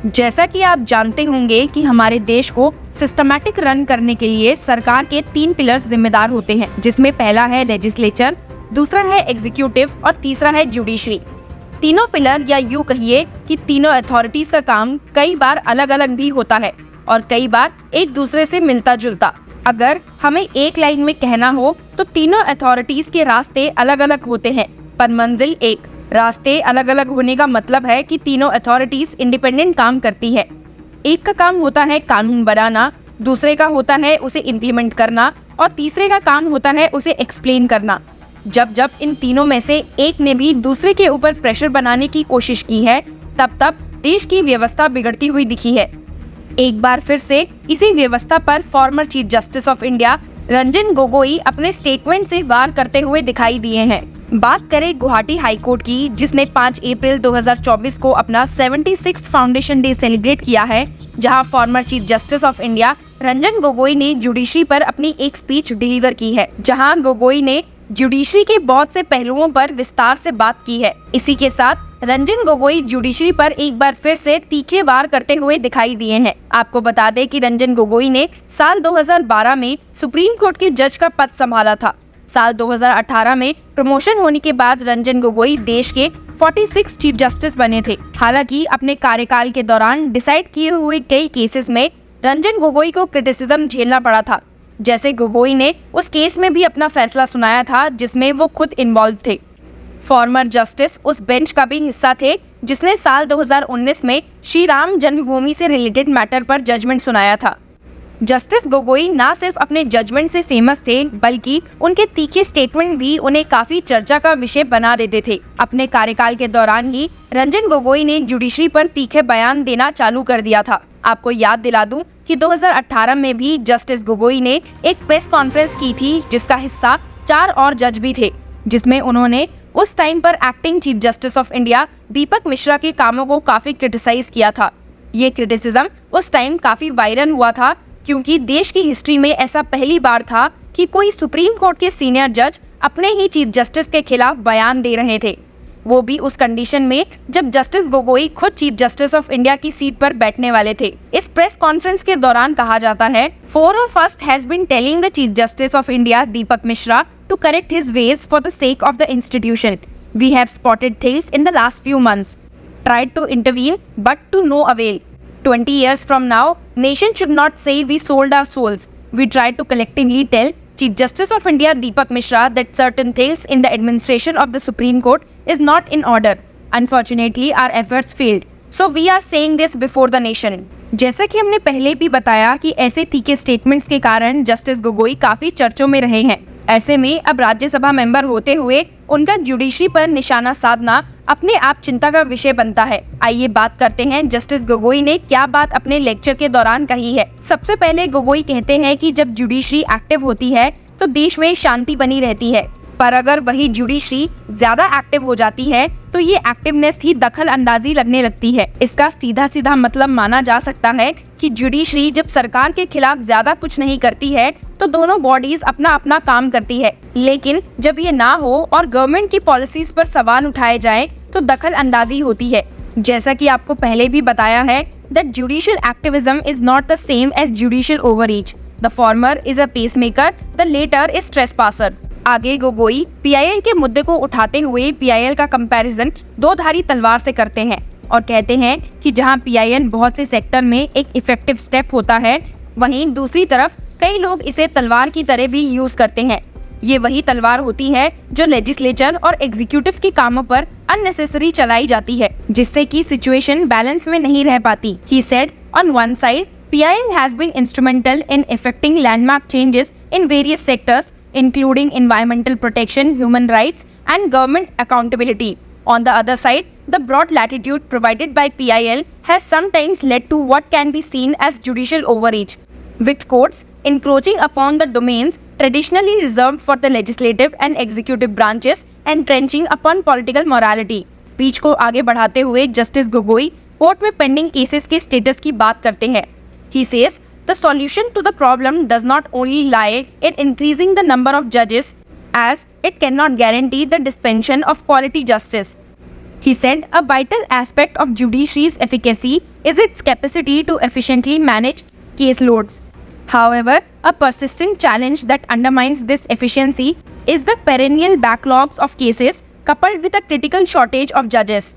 जैसा कि आप जानते होंगे कि हमारे देश को सिस्टमैटिक रन करने के लिए सरकार के 3 पिलर्स जिम्मेदार होते हैं, जिसमें पहला है लेजिस्लेचर, दूसरा है एग्जीक्यूटिव और तीसरा है जुडिशरी। तीनों पिलर या यूं कहिए कि तीनों अथॉरिटीज का काम कई बार अलग अलग भी होता है और कई बार एक दूसरे से मिलता जुलता। अगर हमें एक लाइन में कहना हो तो तीनों अथॉरिटीज के रास्ते अलग अलग होते हैं पर मंजिल एक। रास्ते अलग अलग होने का मतलब है कि तीनों अथॉरिटीज इंडिपेंडेंट काम करती है। एक का काम होता है कानून बनाना, दूसरे का होता है उसे इम्प्लीमेंट करना और तीसरे का काम होता है उसे एक्सप्लेन करना। जब जब इन तीनों में से एक ने भी दूसरे के ऊपर प्रेशर बनाने की कोशिश की है, तब तब देश की व्यवस्था बिगड़ती हुई दिखी है। एक बार फिर से इसी व्यवस्था पर former chief justice of India Ranjan Gogoi अपने स्टेटमेंट से वार करते हुए दिखाई दिए हैं। बात करें गुवाहाटी हाई कोर्ट की, जिसने 5 अप्रैल 2024 को अपना 76 फाउंडेशन डे सेलिब्रेट किया है, जहां former chief justice of India Ranjan Gogoi ने जुडिशरी पर अपनी एक स्पीच डिलीवर की है, जहां गोगोई ने जुडिशरी के बहुत से पहलुओं पर विस्तार से बात की है। इसी के साथ रंजन गोगोई जुडिशरी पर एक बार फिर से तीखे वार करते हुए दिखाई दिए हैं। आपको बता दें कि रंजन गोगोई ने साल 2012 में सुप्रीम कोर्ट के जज का पद संभाला था। साल 2018 में प्रमोशन होने के बाद रंजन गोगोई देश के 46 चीफ जस्टिस बने थे। हालांकि अपने कार्यकाल के दौरान डिसाइड किए हुए कई केसेस में रंजन गोगोई को क्रिटिसिज्म झेलना पड़ा था। जैसे गोगोई ने उस केस में भी अपना फैसला सुनाया था जिसमें वो खुद इन्वॉल्व थे। फॉर्मर जस्टिस उस बेंच का भी हिस्सा थे जिसने साल 2019 में श्री राम जन्मभूमि से रिलेटेड मैटर पर जजमेंट सुनाया था। जस्टिस गोगोई न सिर्फ अपने जजमेंट से फेमस थे, बल्कि उनके तीखे स्टेटमेंट भी उन्हें काफी चर्चा का विषय बना देते थे। अपने कार्यकाल के दौरान ही रंजन गोगोई ने जुडिशरी पर तीखे बयान देना चालू कर दिया था। आपको याद दिला दूं कि 2018 में भी जस्टिस गोगोई ने एक प्रेस कॉन्फ्रेंस की थी, जिसका हिस्सा 4 और जज भी थे, जिसमें उन्होंने उस टाइम पर acting chief justice of India Deepak Mishra के कामों को काफी क्रिटिसाइज किया था। ये क्रिटिसिज्म उस टाइम काफी वायरल हुआ था, क्योंकि देश की हिस्ट्री में ऐसा पहली बार था कि कोई सुप्रीम कोर्ट के सीनियर जज अपने ही चीफ जस्टिस के खिलाफ बयान दे रहे थे, वो भी उस कंडीशन में जब जस्टिस गोगोई खुद चीफ जस्टिस ऑफ इंडिया की सीट पर बैठने वाले थे। इस प्रेस कॉन्फ्रेंस के दौरान कहा जाता है, 4 of us has been telling the Chief Justice of India Deepak Mishra to correct his ways for the sake of the institution. We have spotted things in the last few months, tried to intervene but to no avail. 20 years from now, nation should not say we sold our souls. We tried to collectively tell Chief Justice of India Deepak Mishra that certain things in the administration of the Supreme Court is not in order. Unfortunately, our efforts failed. So we are saying this before the nation. जैसा कि हमने पहले भी बताया कि ऐसे तीखे statements के कारण जस्टिस गोगोई काफी चर्चों में रहे हैं। ऐसे में अब राज्यसभा मेंबर होते हुए उनका जुडिशरी पर निशाना साधना अपने आप चिंता का विषय बनता है। आइए बात करते हैं जस्टिस गोगोई ने क्या बात अपने लेक्चर के दौरान कही है। सबसे पहले गोगोई कहते हैं कि जब जुडिशरी एक्टिव होती है तो देश में शांति बनी रहती है, पर अगर वही जुडिशरी ज्यादा एक्टिव हो जाती है तो ये एक्टिवनेस ही दखल अंदाजी लगने लगती है। इसका सीधा सीधा मतलब माना जा सकता है कि जुडिशरी जब सरकार के खिलाफ ज्यादा कुछ नहीं करती है तो दोनों बॉडीज अपना अपना काम करती है, लेकिन जब ये ना हो और गवर्नमेंट की पॉलिसीज पर सवाल उठाए जाए तो दखल अंदाजी होती है। जैसा कि आपको पहले भी बताया है that judicial activism is not the same as judicial overreach. The former is a pacemaker, the latter is trespasser. आगे गोगोई पीआईएल के मुद्दे को उठाते हुए पीआईएल का कंपैरिजन 2-धारी तलवार से करते हैं और कहते हैं कि जहां पीआईएल बहुत से सेक्टर में एक इफेक्टिव स्टेप होता है, वहीं दूसरी तरफ कई लोग इसे तलवार की तरह भी यूज करते हैं। ये वही तलवार होती है जो लेजिस्लेचर और एग्जीक्यूटिव के कामों पर अननेसेसरी चलाई जाती है, जिससे कि सिचुएशन बैलेंस में नहीं रह पाती। He said, on one side, PIL has been instrumental in effecting landmark changes in various sectors, including environmental protection, human rights, and government accountability. On the other side, the broad latitude provided by PIL has sometimes led to what can be seen as judicial overreach, with courts encroaching upon the domains traditionally reserved for the legislative and executive branches and trenching upon political morality. Speech को आगे बढ़ाते हुए justice Gogoi court में pending cases के status की बात करते हैं। He says, the solution to the problem does not only lie in increasing the number of judges, as it cannot guarantee the dispensation of quality justice. He said a vital aspect of judiciary's efficacy is its capacity to efficiently manage caseloads. However, a persistent challenge that undermines this efficiency is the perennial backlogs of cases coupled with a critical shortage of judges.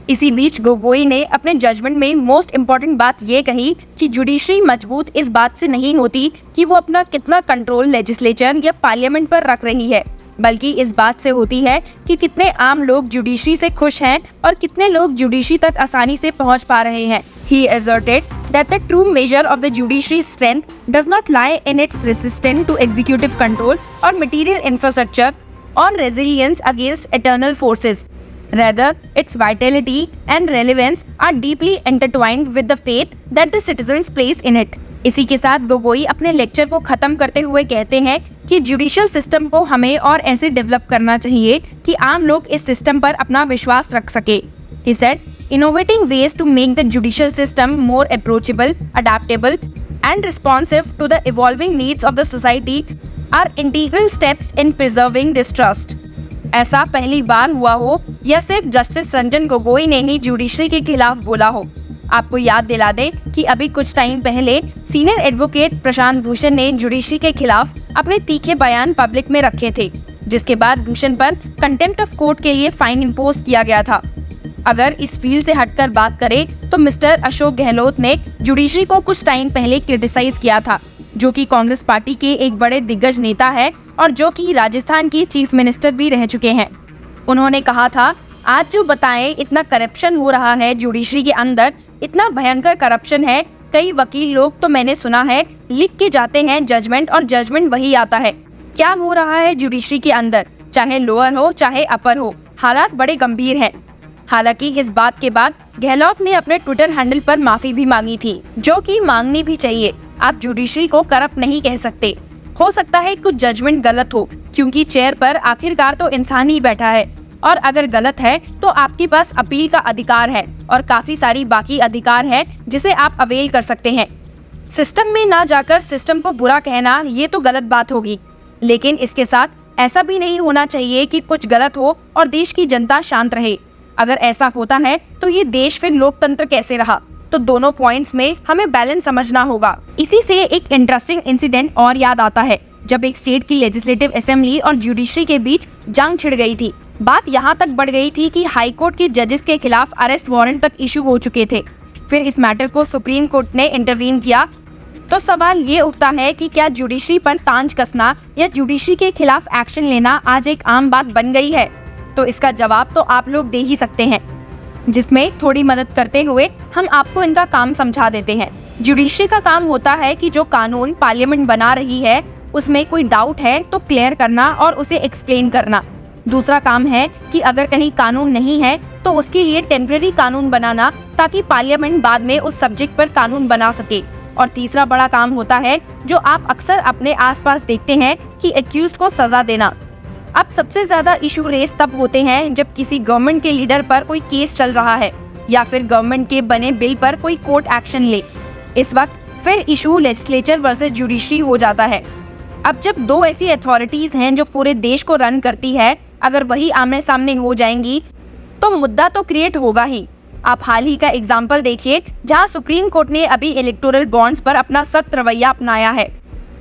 इसी बीच गोगोई ने अपने judgement में most important बात ये कही कि judiciary मजबूत इस बात से नहीं होती कि वो अपना कितना कंट्रोल लेजिस्लेचर या पार्लियामेंट पर रख रही है, बल्कि इस बात से होती है कि कितने आम लोग जुडिशरी से खुश हैं और कितने लोग जुडिशरी तक आसानी से पहुंच पा रहे हैं। He asserted that the true measure of the judiciary's strength does not lie in its resistance to executive control or material infrastructure or resilience against external forces. Rather, its vitality and relevance are deeply intertwined with the faith that the citizens place in it. इसी के साथ गोगोई अपने lecture को खत्म करते हुए कहते हैं कि जुडिशियल सिस्टम को हमें और ऐसे डेवलप करना चाहिए कि आम लोग इस सिस्टम पर अपना विश्वास रख सके। He said, innovating ways to make the judicial system more approachable, adaptable, and responsive to the evolving needs of the society are integral steps in preserving this trust. ऐसा पहली बार हुआ हो या सिर्फ जस्टिस रंजन गोगोई ने ही जुडिशरी के खिलाफ बोला हो। आपको याद दिला दें कि अभी कुछ टाइम पहले सीनियर एडवोकेट प्रशांत भूषण ने जुडिशरी के खिलाफ अपने तीखे बयान पब्लिक में रखे थे, जिसके बाद भूषण पर कंटेम्प्ट ऑफ कोर्ट के लिए फाइन इम्पोज किया गया था। अगर इस फील्ड से हटकर बात करें तो मिस्टर अशोक गहलोत ने जुडिशरी को कुछ टाइम पहले क्रिटिसाइज किया था, जो कि कांग्रेस पार्टी के एक बड़े दिग्गज नेता है और जो कि राजस्थान की चीफ मिनिस्टर भी रह चुके हैं। उन्होंने कहा था, आज जो बताएं इतना करप्शन हो रहा है जुडिशरी के अंदर, इतना भयंकर करप्शन है, कई वकील लोग तो मैंने सुना है लिख के जाते हैं जजमेंट और जजमेंट वही आता है। क्या हो रहा है जुडिशरी के अंदर, चाहे लोअर हो चाहे अपर हो, हालात बड़े गंभीर हैं। हालांकि इस बात के बाद गहलोत ने अपने ट्विटर हैंडल पर माफी भी मांगी थी, जो कि मांगनी भी चाहिए। आप जुडिशरी को करप्ट नहीं कह सकते। हो सकता है कुछ जजमेंट गलत हो, क्योंकि चेयर पर आखिरकार तो इंसान ही बैठा है, और अगर गलत है तो आपके पास अपील का अधिकार है और काफी सारी बाकी अधिकार है जिसे आप अवेल कर सकते हैं। सिस्टम में ना जाकर सिस्टम को बुरा कहना ये तो गलत बात होगी, लेकिन इसके साथ ऐसा भी नहीं होना चाहिए कि कुछ गलत हो और देश की जनता शांत रहे। अगर ऐसा होता है तो ये देश फिर लोकतंत्र कैसे रहा? तो दोनों पॉइंट्स में हमें बैलेंस समझना होगा। इसी से एक इंटरेस्टिंग इंसिडेंट और याद आता है, जब एक स्टेट की लेजिस्लेटिव असेंबली और जुडिशरी के बीच जंग छिड़ गई थी। बात यहाँ तक बढ़ गई थी कि हाई कोर्ट के जजेस के खिलाफ अरेस्ट वारंट तक इशू हो चुके थे। फिर इस मैटर को सुप्रीम कोर्ट ने इंटरवीन किया। तो सवाल ये उठता है कि क्या जुडिशरी पर तांज कसना या जुडिशरी के खिलाफ एक्शन लेना आज एक आम बात बन गई है? तो इसका जवाब तो आप लोग दे ही सकते हैं, जिसमें थोड़ी मदद करते हुए हम आपको इनका काम समझा देते हैं। जुडिशरी का काम होता है कि जो कानून पार्लियामेंट बना रही है उसमें कोई डाउट है तो क्लियर करना और उसे एक्सप्लेन करना। दूसरा काम है कि अगर कहीं कानून नहीं है तो उसके लिए टेम्परेरी कानून बनाना, ताकि पार्लियामेंट बाद में उस सब्जेक्ट पर कानून बना सके। और तीसरा बड़ा काम होता है जो आप अक्सर अपने आसपास देखते हैं कि एक्यूज्ड को सजा देना। अब सबसे ज्यादा इशू रेस तब होते हैं जब किसी गवर्नमेंट के लीडर पर कोई केस चल रहा है या फिर गवर्नमेंट के बने बिल पर कोई कोर्ट एक्शन ले। इस वक्त फिर इशू लेजिस्लेचर वर्सेस जुडिशरी हो जाता है। अब जब दो ऐसी अथॉरिटीज हैं जो पूरे देश को रन करती है, अगर वही आमने सामने हो जाएंगी तो मुद्दा तो क्रिएट होगा ही। आप हाल ही का एग्जाम्पल देखिए, जहां सुप्रीम कोर्ट ने अभी इलेक्टोरल बॉन्ड्स पर अपना सख्त रवैया अपनाया है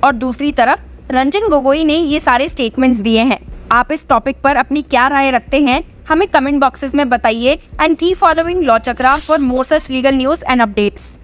और दूसरी तरफ रंजन गोगोई ने ये सारे स्टेटमेंट्स दिए हैं। आप इस टॉपिक पर अपनी क्या राय रखते हैं, हमें कमेंट बॉक्सेस में बताइए and keep following law chakra for more such legal news and updates.